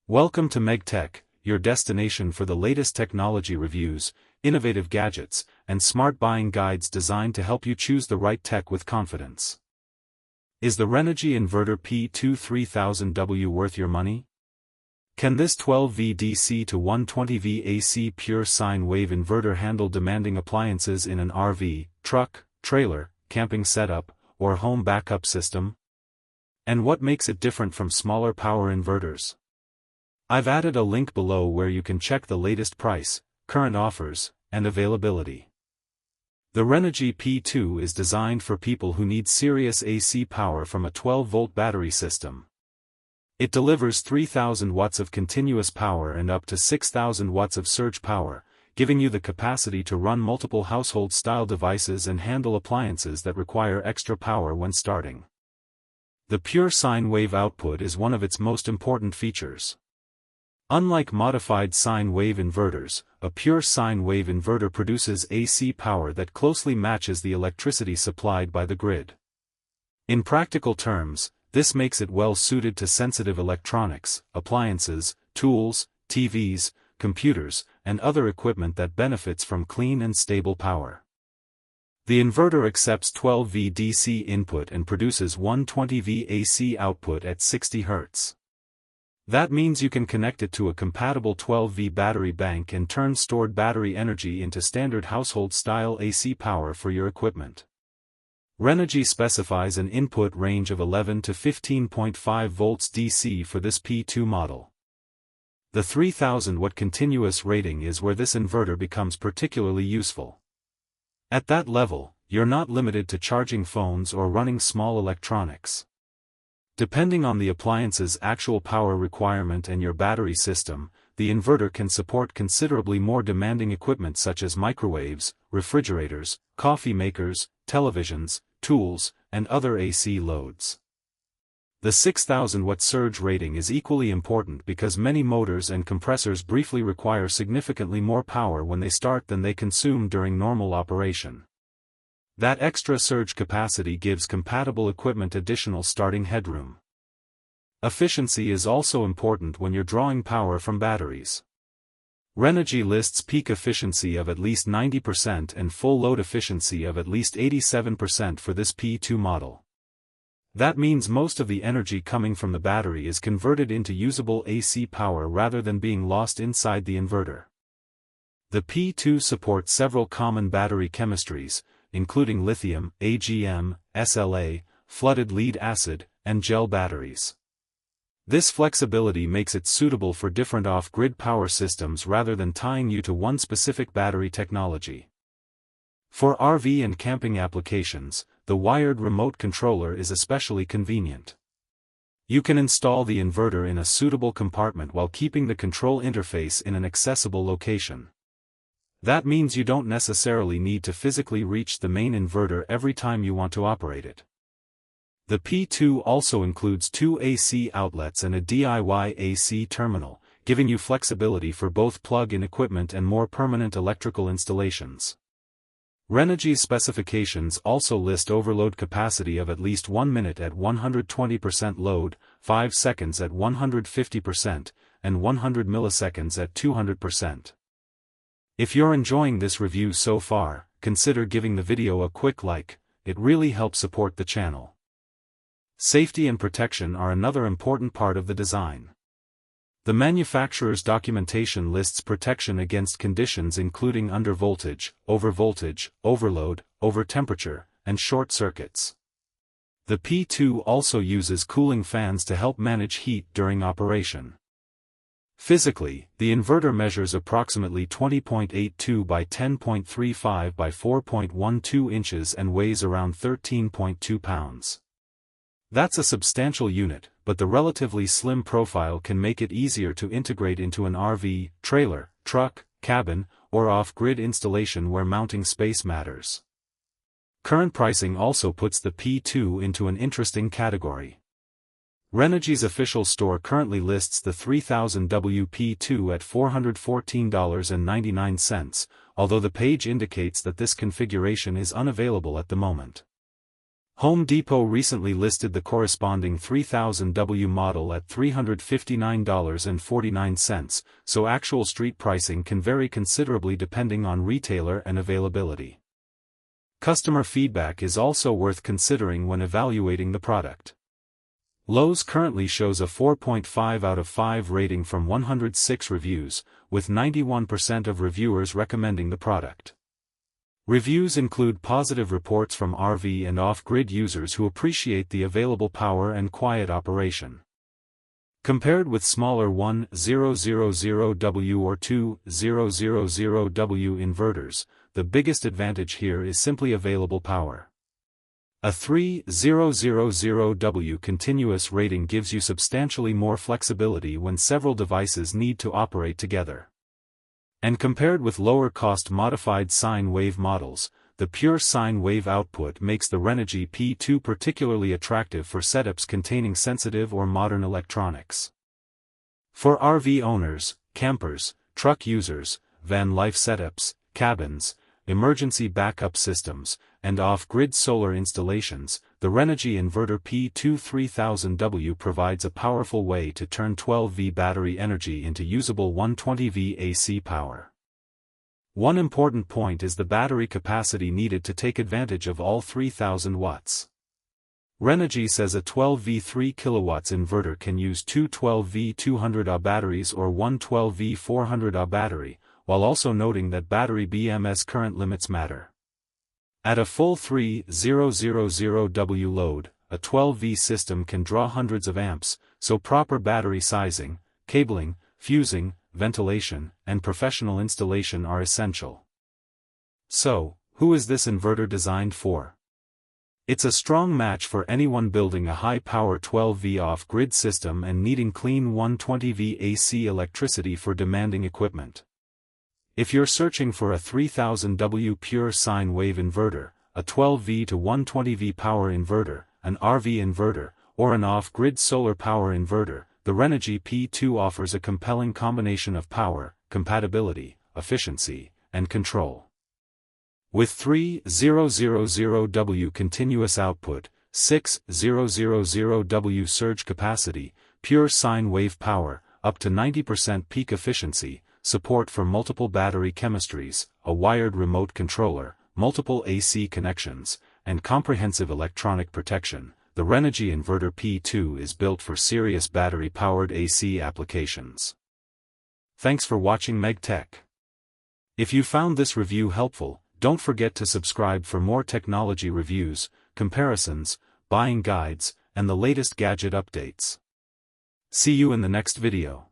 Welcome to MegTech, your destination for the latest technology reviews, innovative gadgets, and smart buying guides designed to help you choose the right tech with confidence. Is the Renogy Inverter P2 3000W worth your money? Can this 12V DC to 120V AC Pure Sine Wave Inverter handle demanding appliances in an RV, truck, trailer, camping setup, or home backup system? And what makes it different from smaller power inverters? I've added a link below where you can check the latest price, current offers, and availability. The Renogy P2 is designed for people who need serious AC power from a 12-volt battery system. It delivers 3,000 watts of continuous power and up to 6,000 watts of surge power, giving you the capacity to run multiple household-style devices and handle appliances that require extra power when starting. The Pure Sine Wave output is one of its most important features. Unlike modified sine wave inverters, a pure sine wave inverter produces AC power that closely matches the electricity supplied by the grid. In practical terms, this makes it well suited to sensitive electronics, appliances, tools, TVs, computers, and other equipment that benefits from clean and stable power. The inverter accepts 12V DC input and produces 120V AC output at 60 Hz. That means you can connect it to a compatible 12V battery bank and turn stored battery energy into standard household-style AC power for your equipment. Renogy specifies an input range of 11 to 15.5 volts DC for this P2 model. The 3000-watt continuous rating is where this inverter becomes particularly useful. At that level, you're not limited to charging phones or running small electronics. Depending on the appliance's actual power requirement and your battery system, the inverter can support considerably more demanding equipment such as microwaves, refrigerators, coffee makers, televisions, tools, and other AC loads. The 6,000-watt surge rating is equally important because many motors and compressors briefly require significantly more power when they start than they consume during normal operation. That extra surge capacity gives compatible equipment additional starting headroom. Efficiency is also important when you're drawing power from batteries. Renogy lists peak efficiency of at least 90% and full load efficiency of at least 87% for this P2 model. That means most of the energy coming from the battery is converted into usable AC power rather than being lost inside the inverter. The P2 supports several common battery chemistries, including lithium, AGM, SLA, flooded lead acid, and gel batteries. This flexibility makes it suitable for different off-grid power systems rather than tying you to one specific battery technology. For RV and camping applications, the wired remote controller is especially convenient. You can install the inverter in a suitable compartment while keeping the control interface in an accessible location. That means you don't necessarily need to physically reach the main inverter every time you want to operate it. The P2 also includes 2 AC outlets and a DIY AC terminal, giving you flexibility for both plug-in equipment and more permanent electrical installations. Renogy's specifications also list overload capacity of at least 1 minute at 120% load, 5 seconds at 150%, and 100 milliseconds at 200%. If you're enjoying this review so far, consider giving the video a quick like, it really helps support the channel. Safety and protection are another important part of the design. The manufacturer's documentation lists protection against conditions including undervoltage, overvoltage, overload, overtemperature, and short circuits. The P2 also uses cooling fans to help manage heat during operation. Physically, the inverter measures approximately 20.82 by 10.35 by 4.12 inches and weighs around 13.2 pounds. That's a substantial unit, but the relatively slim profile can make it easier to integrate into an RV, trailer, truck, cabin, or off-grid installation where mounting space matters. Current pricing also puts the P2 into an interesting category. Renogy's official store currently lists the 3000W P2 at $414.99, although the page indicates that this configuration is unavailable at the moment. Home Depot recently listed the corresponding 3000W model at $359.49, so actual street pricing can vary considerably depending on retailer and availability. Customer feedback is also worth considering when evaluating the product. Lowe's currently shows a 4.5 out of 5 rating from 106 reviews, with 91% of reviewers recommending the product. Reviews include positive reports from RV and off-grid users who appreciate the available power and quiet operation. Compared with smaller 1000W or 2000W inverters, the biggest advantage here is simply available power. A 3000W continuous rating gives you substantially more flexibility when several devices need to operate together. And compared with lower-cost modified sine wave models, the pure sine wave output makes the Renogy P2 particularly attractive for setups containing sensitive or modern electronics. For RV owners, campers, truck users, van life setups, cabins, emergency backup systems, and off-grid solar installations, the Renogy Inverter P2 3000W provides a powerful way to turn 12V battery energy into usable 120V AC power. One important point is the battery capacity needed to take advantage of all 3000 watts. Renogy says a 12V 3 kW inverter can use two 12V 200Ah batteries or one 12V 400Ah battery, while also noting that battery BMS current limits matter. At a full 3000W load, a 12V system can draw hundreds of amps, so proper battery sizing, cabling, fusing, ventilation, and professional installation are essential. So, who is this inverter designed for? It's a strong match for anyone building a high-power 12V off-grid system and needing clean 120V AC electricity for demanding equipment. If you're searching for a 3000W Pure Sine Wave Inverter, a 12V to 120V power inverter, an RV inverter, or an off-grid solar power inverter, the Renogy P2 offers a compelling combination of power, compatibility, efficiency, and control. With 3000W continuous output, 6000W surge capacity, pure sine wave power, up to 90% peak efficiency, support for multiple battery chemistries, a wired remote controller, multiple AC connections, and comprehensive electronic protection, the Renogy Inverter P2 is built for serious battery-powered AC applications. Thanks for watching MegTech. If you found this review helpful, don't forget to subscribe for more technology reviews, comparisons, buying guides, and the latest gadget updates. See you in the next video.